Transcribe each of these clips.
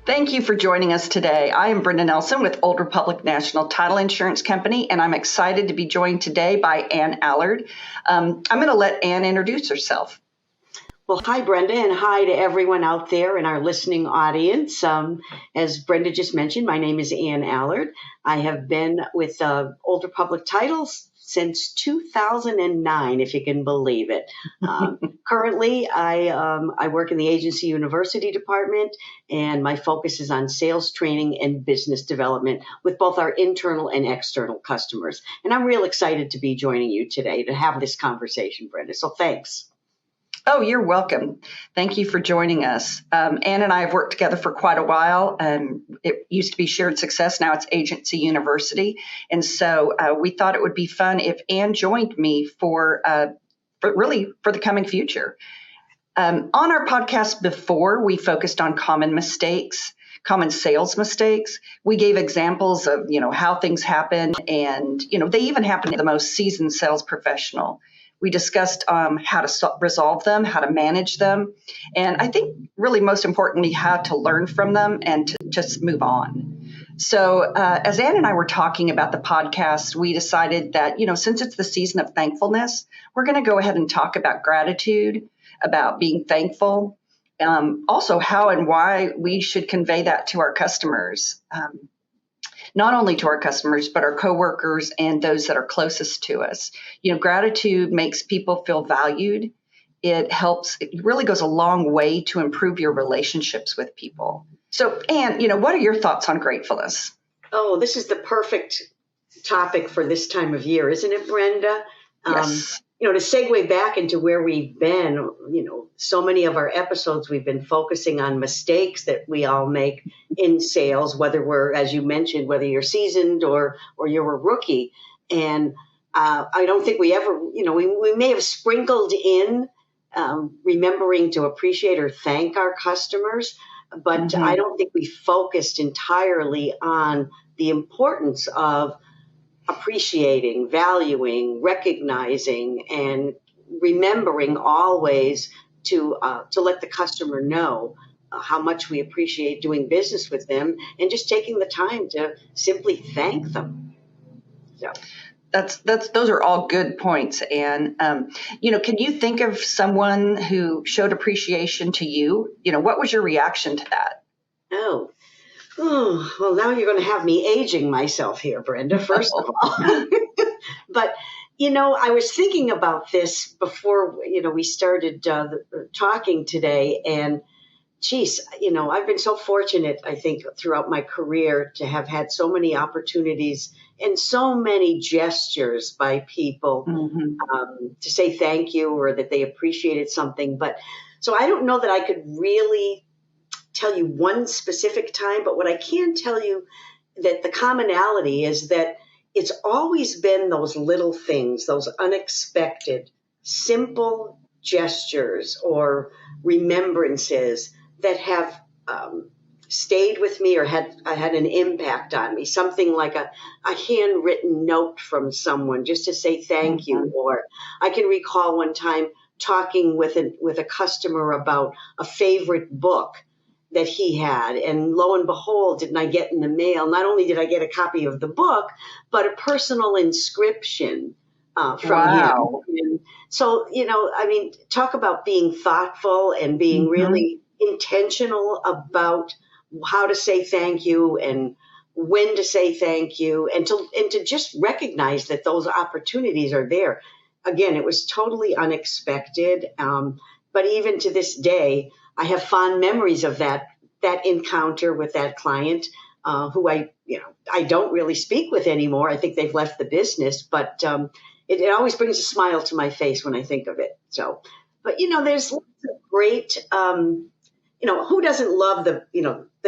Thank you for joining us today. I am Brenda Nelson with Old Republic National Title Insurance Company, and I'm excited to be joined today by Ann Allard. I'm going to let Ann introduce herself. Well, hi, Brenda, and hi to everyone out there in our listening audience. As Brenda just mentioned, my name is Ann Allard. I have been with Old Republic Titles since 2009, if you can believe it. Currently, I work in the agency university department, and my focus is on sales training and business development with both our internal and external customers. And I'm real excited to be joining you today to have this conversation, Brenda. So thanks. Oh, you're welcome. Thank you for joining us. Ann and I have worked together for quite a while. It used to be Shared Success. Now it's Agency University. And so we thought it would be fun if Ann joined me for the coming future. On our podcast before, we focused on common mistakes, common sales mistakes. We gave examples of, how things happen, and, they even happen to the most seasoned sales professional. We discussed how to resolve them, how to manage them, and I think really most importantly, how to learn from them and to just move on. So as Ann and I were talking about the podcast, we decided that, since it's the season of thankfulness, we're going to go ahead and talk about gratitude, about being thankful, also how and why we should convey that to our customers. Not only to our customers, but our coworkers and those that are closest to us. Gratitude makes people feel valued. It really goes a long way to improve your relationships with people. So, Ann, what are your thoughts on gratefulness? Oh, this is the perfect topic for this time of year, isn't it, Brenda? Yes. To segue back into where we've been, so many of our episodes, we've been focusing on mistakes that we all make in sales, whether we're, as you mentioned, whether you're seasoned or you're a rookie. And I don't think we ever, we may have sprinkled in remembering to appreciate or thank our customers, but I don't think we focused entirely on the importance of appreciating, valuing, recognizing, and remembering always to let the customer know how much we appreciate doing business with them, and just taking the time to simply thank them. So those are all good points. And can you think of someone who showed appreciation to you? What was your reaction to that? Oh, well, now you're going to have me aging myself here, Brenda, first of all. But, I was thinking about this before, we started talking today. And, geez, I've been so fortunate, I think, throughout my career to have had so many opportunities and so many gestures by people to say thank you or that they appreciated something. But so I don't know that I could really tell you one specific time, but what I can tell you that the commonality is that it's always been those little things, those unexpected, simple gestures or remembrances that have stayed with me or had an impact on me. Something like a handwritten note from someone just to say thank you. Or I can recall one time talking with a customer about a favorite book that he had. And lo and behold, didn't I get in the mail, not only did I get a copy of the book, but a personal inscription from him. And so, talk about being thoughtful and being really intentional about how to say thank you and when to say thank you, and to just recognize that those opportunities are there. Again, it was totally unexpected. But even to this day, I have fond memories of that encounter with that client, who I don't really speak with anymore. I think they've left the business, but it always brings a smile to my face when I think of it. So, but there's lots of great, who doesn't love the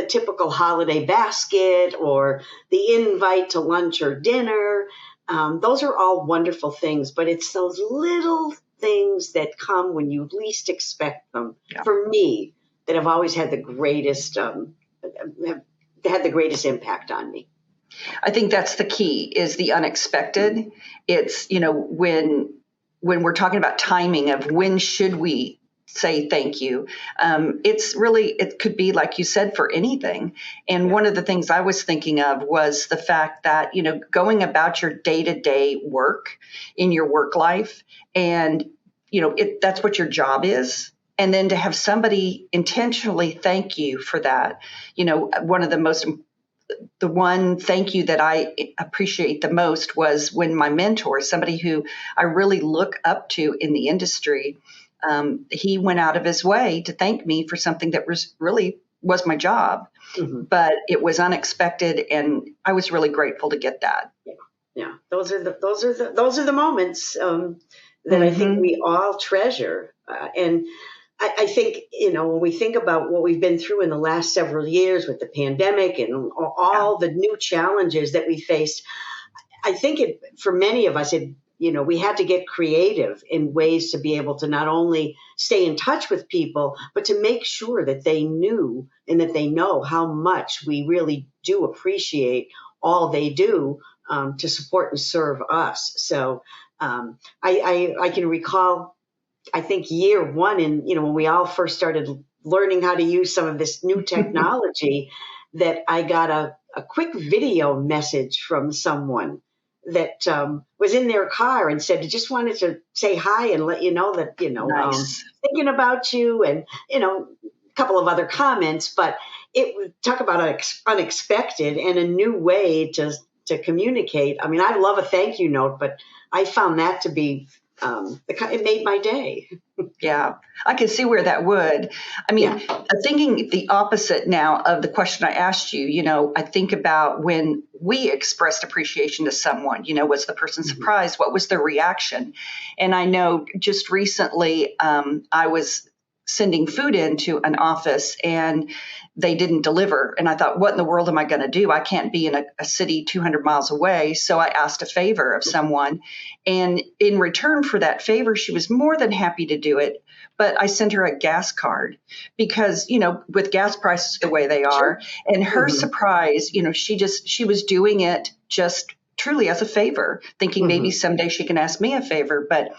typical holiday basket or the invite to lunch or dinner? Those are all wonderful things, but it's those little things that come when you least expect them. Yeah. For me, that have always had the greatest impact on me. I think that's the key, is the unexpected. It's when we're talking about timing of when should we say thank you. It could be, like you said, for anything. And one of the things I was thinking of was the fact that, going about your day-to-day work in your work life, and, that's what your job is. And then to have somebody intentionally thank you for that, the one thank you that I appreciate the most was when my mentor, somebody who I really look up to in the industry, he went out of his way to thank me for something that was my job, but it was unexpected, and I was really grateful to get that. Yeah. Those are the moments that I think we all treasure, and I think, when we think about what we've been through in the last several years with the pandemic and all the new challenges that we faced, I think for many of us, we had to get creative in ways to be able to not only stay in touch with people, but to make sure that they knew and that they know how much we really do appreciate all they do to support and serve us. So I can recall, I think year one, when we all first started learning how to use some of this new technology, that I got a quick video message from someone that was in their car and said, I just wanted to say hi and let you know that, Nice. thinking about you, and, a couple of other comments, but it would talk about unexpected and a new way to communicate. I mean, I love a thank you note, but I found that to be, it made my day. Yeah, I can see where that would. I mean, thinking the opposite now of the question I asked you, I think about when we expressed appreciation to someone, was the person surprised? What was their reaction? And I know just recently I was sending food into an office and they didn't deliver. And I thought, what in the world am I going to do? I can't be in a city 200 miles away. So I asked a favor of someone. And in return for that favor, she was more than happy to do it. But I sent her a gas card because, with gas prices the way they are, and her surprise, she was doing it just truly as a favor, thinking maybe someday she can ask me a favor. But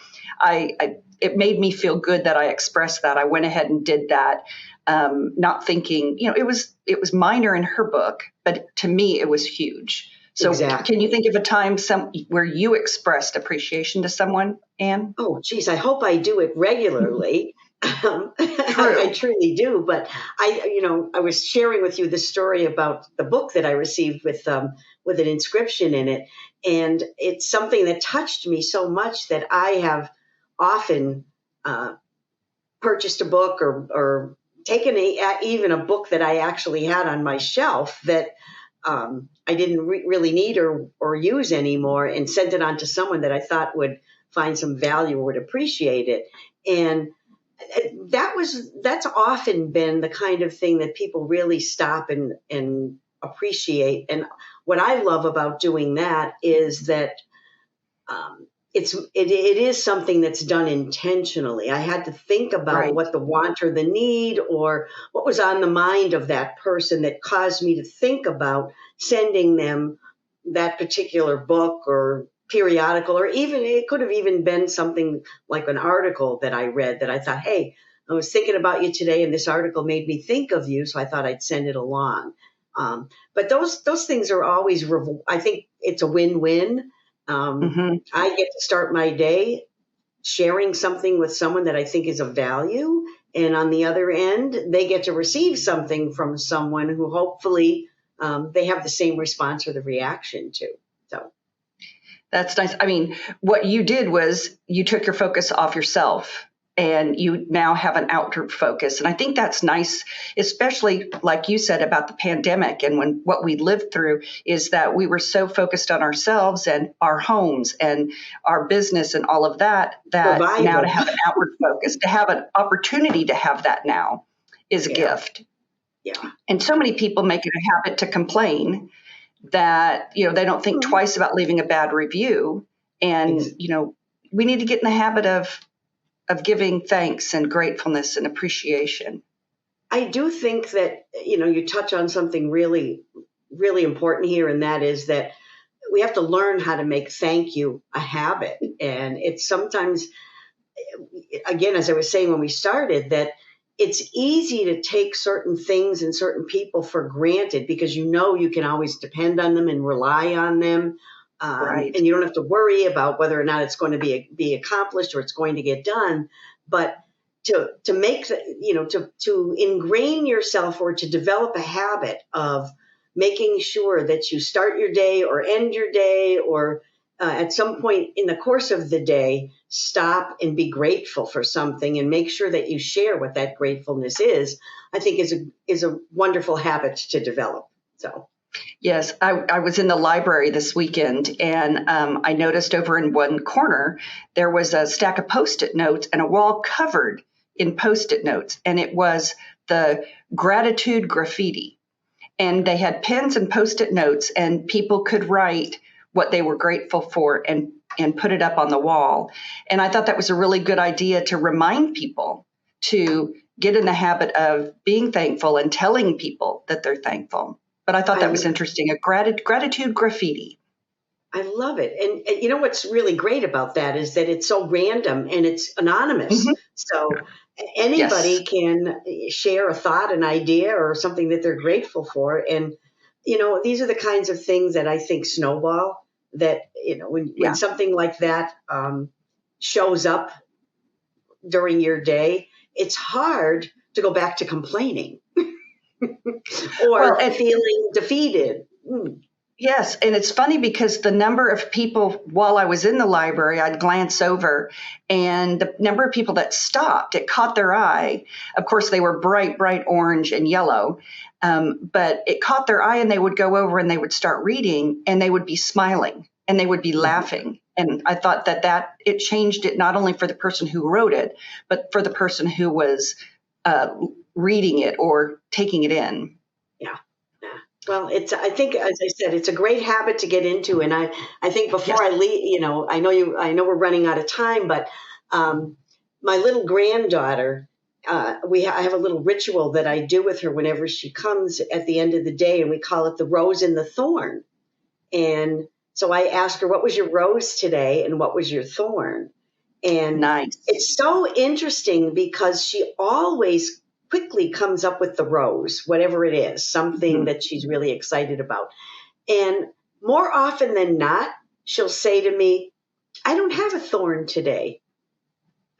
it made me feel good that I expressed that. I went ahead and did that, not thinking, it was minor in her book, but to me it was huge. So Can you think of a time where you expressed appreciation to someone, Anne? Oh, geez, I hope I do it regularly. I truly do. But I was sharing with you the story about the book that I received with an inscription in it. And it's something that touched me so much that I have often purchased a book or taken even a book that I actually had on my shelf that I didn't really need or use anymore, and sent it on to someone that I thought would find some value or would appreciate it. And that's often been the kind of thing that people really stop and appreciate. And what I love about doing that is that it is something that's done intentionally. I had to think about what the want or the need or what was on the mind of that person that caused me to think about sending them that particular book or periodical, or even it could have even been something like an article that I read that I thought, hey, I was thinking about you today and this article made me think of you, so I thought I'd send it along. But those things are always, I think it's a win-win. I get to start my day sharing something with someone that I think is of value. And on the other end, they get to receive something from someone who hopefully they have the same response or the reaction to. So that's nice. I mean, what you did was you took your focus off yourself and you now have an outward focus. And I think that's nice, especially like you said about the pandemic. And what we lived through is that we were so focused on ourselves and our homes and our business and all of that, now to have an outward focus, to have an opportunity to have that now is a gift. Yeah. And so many people make it a habit to complain that, they don't think twice about leaving a bad review. And, we need to get in the habit of giving thanks and gratefulness and appreciation. I do think that, you touch on something really, really important here, and that is that we have to learn how to make thank you a habit. And it's sometimes again, as I was saying when we started, that it's easy to take certain things and certain people for granted because you can always depend on them and rely on them. Right. And you don't have to worry about whether or not it's going to be accomplished or it's going to get done. But to make to ingrain yourself or to develop a habit of making sure that you start your day or end your day or at some point in the course of the day, stop and be grateful for something and make sure that you share what that gratefulness is, I think is a wonderful habit to develop. So. Yes, I was in the library this weekend, and I noticed over in one corner there was a stack of Post-it notes and a wall covered in Post-it notes, and it was the gratitude graffiti. And they had pens and Post-it notes, and people could write what they were grateful for and put it up on the wall. And I thought that was a really good idea to remind people to get in the habit of being thankful and telling people that they're thankful. But I thought that was interesting, a gratitude graffiti. I love it. And you know what's really great about that is that it's so random and it's anonymous. Mm-hmm. So anybody can share a thought, an idea, or something that they're grateful for. And, these are the kinds of things that I think snowball, that, when something like that shows up during your day, it's hard to go back to complaining. Or feeling defeated. Yes, and it's funny because the number of people, while I was in the library, I'd glance over, and the number of people that stopped, it caught their eye. Of course, they were bright orange and yellow, but it caught their eye, and they would go over and they would start reading, and they would be smiling, and they would be laughing. And I thought that it changed it not only for the person who wrote it, but for the person who was reading it or taking it in. Yeah. Well, I think, as I said, it's a great habit to get into. And I think before I leave, I know we're running out of time, but my little granddaughter, I have a little ritual that I do with her whenever she comes at the end of the day, and we call it the rose and the thorn. And so I ask her, what was your rose today? And what was your thorn? And nice. It's so interesting because she always quickly comes up with the rose, whatever it is, something that she's really excited about. And more often than not, she'll say to me, I don't have a thorn today.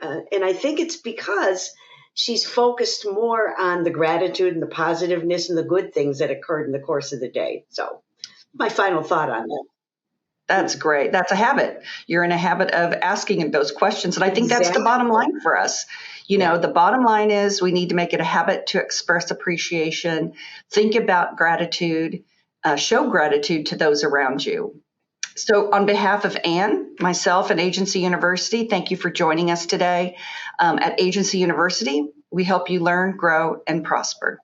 And I think it's because she's focused more on the gratitude and the positiveness and the good things that occurred in the course of the day. So my final thought on that. That's great. That's a habit. You're in a habit of asking those questions. And I think that's the bottom line for us. The bottom line is we need to make it a habit to express appreciation, think about gratitude, show gratitude to those around you. So on behalf of Anne, myself, and Agency University, thank you for joining us today. At Agency University, we help you learn, grow, and prosper.